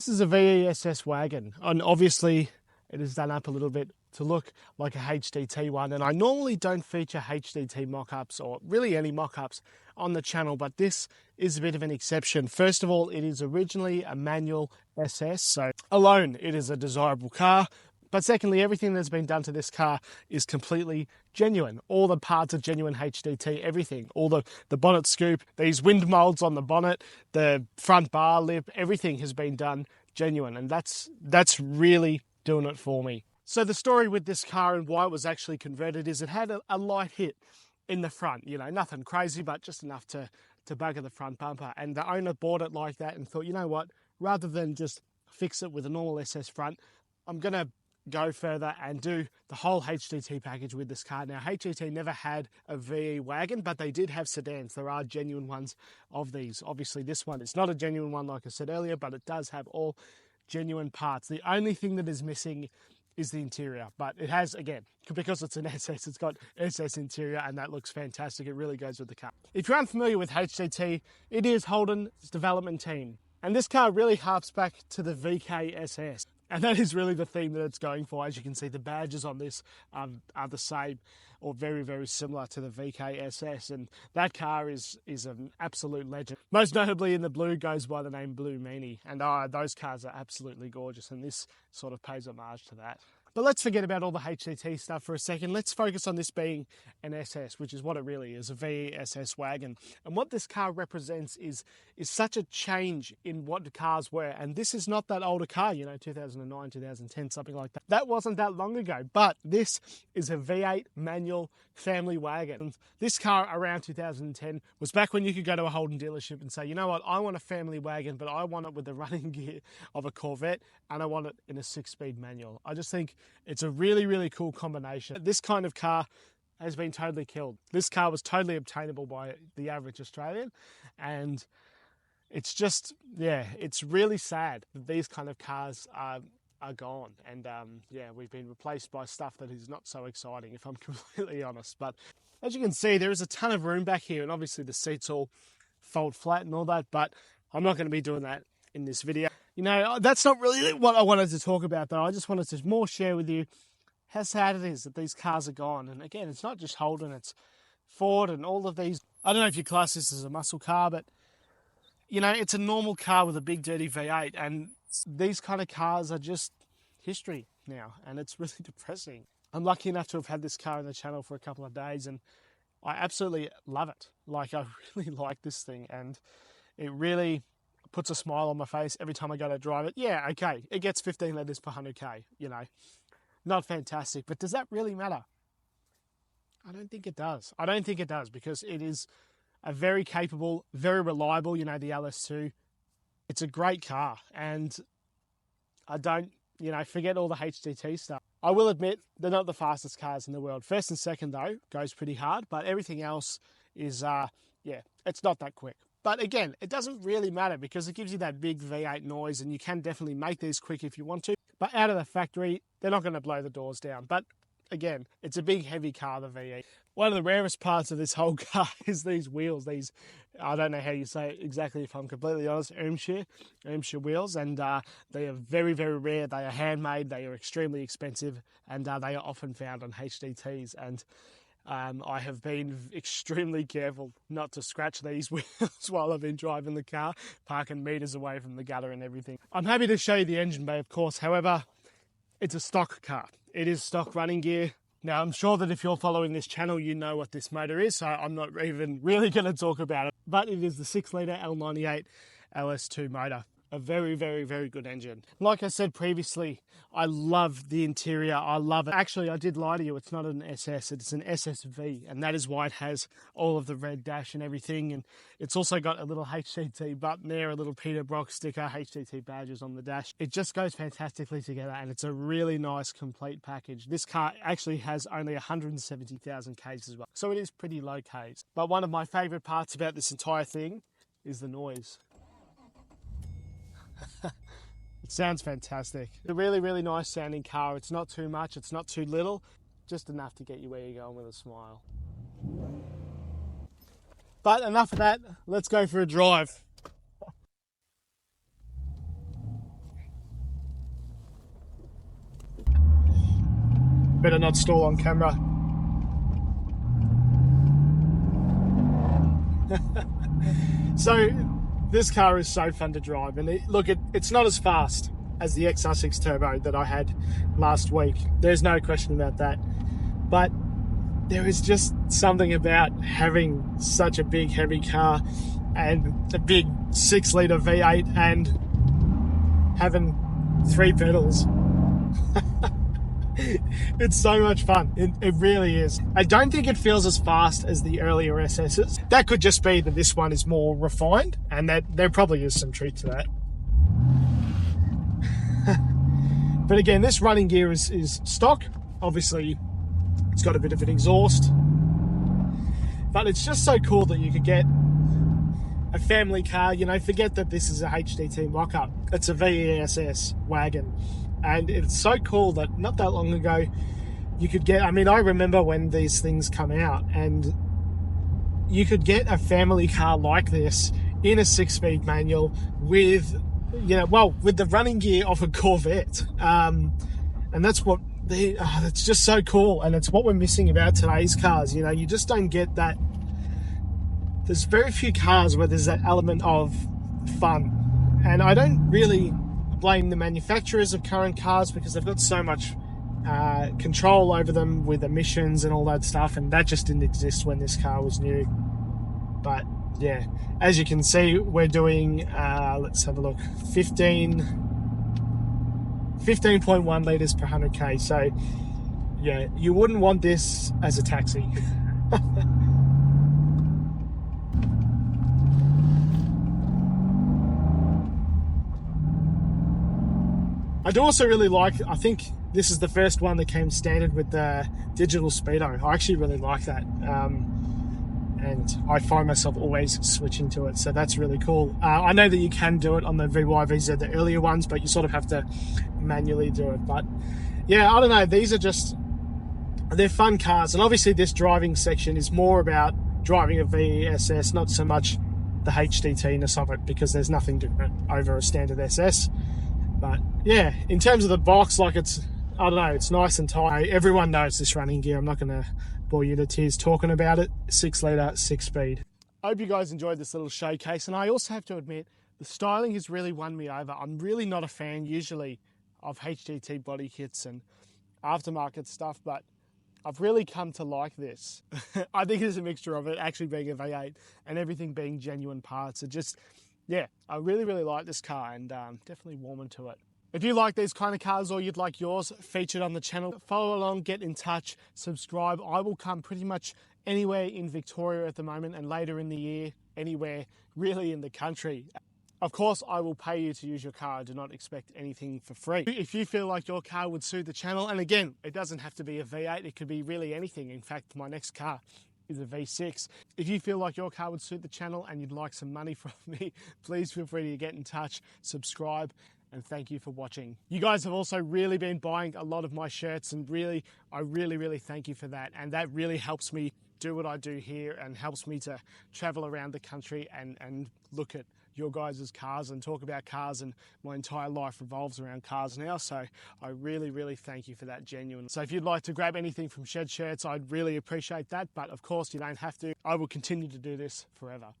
This is a VESS wagon, and obviously it is done up a little bit to look like a HDT one, and I normally don't feature HDT mock-ups or really any mock-ups on the channel, but this is a bit of an exception. First of all, it is originally a manual SS, so alone it is a desirable car. But secondly, everything that's been done to this car is completely genuine. All the parts are genuine HDT, everything. All the bonnet scoop, these wind molds on the bonnet, the front bar lip, everything has been done genuine. And that's really doing it for me. So the story with this car and why it was actually converted is it had a light hit in the front. You know, nothing crazy, but just enough to bugger the front bumper. And the owner bought it like that and thought, you know what, rather than just fix it with a normal SS front, I'm going to go further and do the whole HDT package with this car. Now, HDT never had a VE wagon, but they did have sedans. There are genuine ones of these. Obviously, this one is not a genuine one, like I said earlier, but it does have all genuine parts. The only thing that is missing is the interior, but it has, again, because it's an SS, it's got SS interior, and that looks fantastic. It really goes with the car. If you're unfamiliar with HDT, it is Holden's development team, and this car really harps back to the VKSS. And that is really the theme that it's going for. As you can see, the badges on this are the same or very, very similar to the VKSS. And that car is an absolute legend. Most notably in the blue goes by the name Blue Meanie. And those cars are absolutely gorgeous. And this sort of pays homage to that. But let's forget about all the HDT stuff for a second. Let's focus on this being an SS, which is what it really is, a VESS wagon. And what this car represents is such a change in what the cars were. And this is not that older car, you know, 2009, 2010, something like that. That wasn't that long ago, but this is a V8 manual family wagon. And this car around 2010 was back when you could go to a Holden dealership and say, you know what, I want a family wagon, but I want it with the running gear of a Corvette, and I want it in a 6-speed manual. I just think it's a really, really cool combination. This kind of car has been totally killed. This car was totally obtainable by the average Australian, and it's just, yeah, it's really sad that these kind of cars are gone. And yeah, we've been replaced by stuff that is not so exciting, if I'm completely honest. But as you can see, there is a ton of room back here, and obviously the seats all fold flat and all that, but I'm not going to be doing that in this video. You know, that's not really what I wanted to talk about, though. I just wanted to more share with you how sad it is that these cars are gone. And again, it's not just Holden, it's Ford and all of these. I don't know if you class this as a muscle car, but, you know, it's a normal car with a big dirty V8. And these kind of cars are just history now, and it's really depressing. I'm lucky enough to have had this car on the channel for a couple of days, and I absolutely love it. Like, I really like this thing, and it really puts a smile on my face every time I go to drive it. Yeah, okay, it gets 15 litres per 100k, you know. Not fantastic, but does that really matter? I don't think it does. I don't think it does, because it is a very capable, very reliable, you know, the LS2. It's a great car, and I don't, you know, forget all the HDT stuff. I will admit, they're not the fastest cars in the world. First and second, though, goes pretty hard, but everything else is, yeah, it's not that quick. But again, it doesn't really matter, because it gives you that big V8 noise, and you can definitely make these quick if you want to. But out of the factory, they're not going to blow the doors down. But again, it's a big, heavy car, the V8. One of the rarest parts of this whole car is these wheels. These, I don't know how you say it exactly, if I'm completely honest, Ermshire wheels. And they are very, very rare. They are handmade. They are extremely expensive. And they are often found on HDTs. And I have been extremely careful not to scratch these wheels while I've been driving the car, parking meters away from the gutter and everything. I'm happy to show you the engine bay, of course. However, it's a stock car. It is stock running gear. Now, I'm sure that if you're following this channel, you know what this motor is, so I'm not even really going to talk about it. But it is the 6-litre L98 LS2 motor. A very, very, very good engine. Like I said previously, I love the interior. I love it. Actually, I did lie to you. It's not an SS. It's an SSV, and that is why it has all of the red dash and everything. And it's also got a little HTT button there, a little Peter Brock sticker, HTT badges on the dash. It just goes fantastically together, and it's a really nice, complete package. This car actually has only 170,000 Ks as well, so it is pretty low Ks. But one of my favorite parts about this entire thing is the noise. It sounds fantastic. A really, really nice sounding car. It's not too much, it's not too little, just enough to get you where you're going with a smile. But enough of that, let's go for a drive. Better not stall on camera. So this car is so fun to drive, and it's not as fast as the XR6 Turbo that I had last week. There's no question about that. But there is just something about having such a big, heavy car and a big 6-litre V8 and having 3 pedals. It's so much fun. It really is. I don't think it feels as fast as the earlier SS's. That could just be that this one is more refined, and that there probably is some truth to that. But again, this running gear is stock. Obviously, it's got a bit of an exhaust. But it's just so cool that you could get a family car. You know, forget that this is a HDT mock-up. It's a VESS wagon. And it's so cool that not that long ago you could get, I mean, I remember when these things come out, and you could get a family car like this in a 6-speed manual with, you know, well, with the running gear of a Corvette. And that's what that's just so cool. And it's what we're missing about today's cars. You know, you just don't get that. There's very few cars where there's that element of fun. And I don't really blame the manufacturers of current cars, because they've got so much control over them with emissions and all that stuff, and that just didn't exist when this car was new. But yeah, as you can see, we're doing let's have a look, 15.1 litres per 100k. So yeah, you wouldn't want this as a taxi. I do also really like, I think this is the first one that came standard with the digital speedo. I actually really like that. And I find myself always switching to it, so that's really cool. I know that you can do it on the VYVZ, the earlier ones, but you sort of have to manually do it. But yeah, I don't know, these are just, they're fun cars. And obviously this driving section is more about driving a VESS, not so much the HDT-ness of it, because there's nothing different over a standard SS. But yeah, in terms of the box, like I don't know, it's nice and tight. Everyone knows this running gear. I'm not going to bore you to tears talking about it. 6-litre, 6-speed. I hope you guys enjoyed this little showcase. And I also have to admit, the styling has really won me over. I'm really not a fan usually of HDT body kits and aftermarket stuff, but I've really come to like this. I think it's a mixture of it actually being a V8 and everything being genuine parts. It just, yeah, I really, really like this car, and definitely warming to it. If you like these kind of cars, or you'd like yours featured on the channel, follow along, get in touch, subscribe. I will come pretty much anywhere in Victoria at the moment, and later in the year, anywhere really in the country. Of course, I will pay you to use your car. I do not expect anything for free. If you feel like your car would suit the channel, and again, it doesn't have to be a V8, it could be really anything. In fact, my next car is a V6. If you feel like your car would suit the channel and you'd like some money from me, please feel free to get in touch, subscribe, and thank you for watching. You guys have also really been buying a lot of my shirts, and I really thank you for that. And that really helps me do what I do here, and helps me to travel around the country and look at your guys' cars and talk about cars, and my entire life revolves around cars now, so I really thank you for that, genuine. So if you'd like to grab anything from Shed Shirts, I'd really appreciate that, but of course you don't have to. I will continue to do this forever.